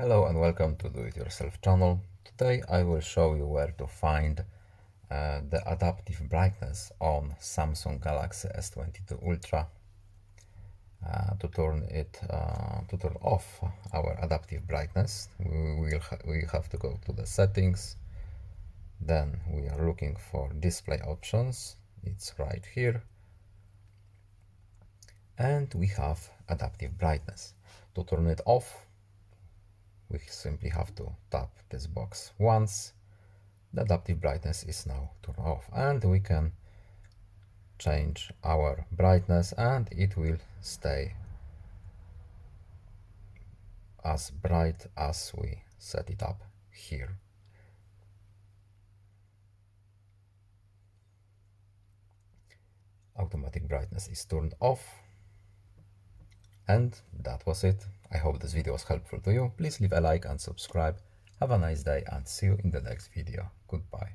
Hello and welcome to Do It Yourself channel. Today I will show you where to find the adaptive brightness on Samsung Galaxy S22 Ultra. To turn off our adaptive brightness, we have to go to the settings. Then we are looking for display options. It's right here. And we have adaptive brightness. To turn it off, we simply have to tap this box once. The adaptive brightness is now turned off, and we can change our brightness and it will stay as bright as we set it up here. Automatic brightness is turned off. And that was it. I hope this video was helpful to you. Please leave a like and subscribe. Have a nice day and see you in the next video. Goodbye.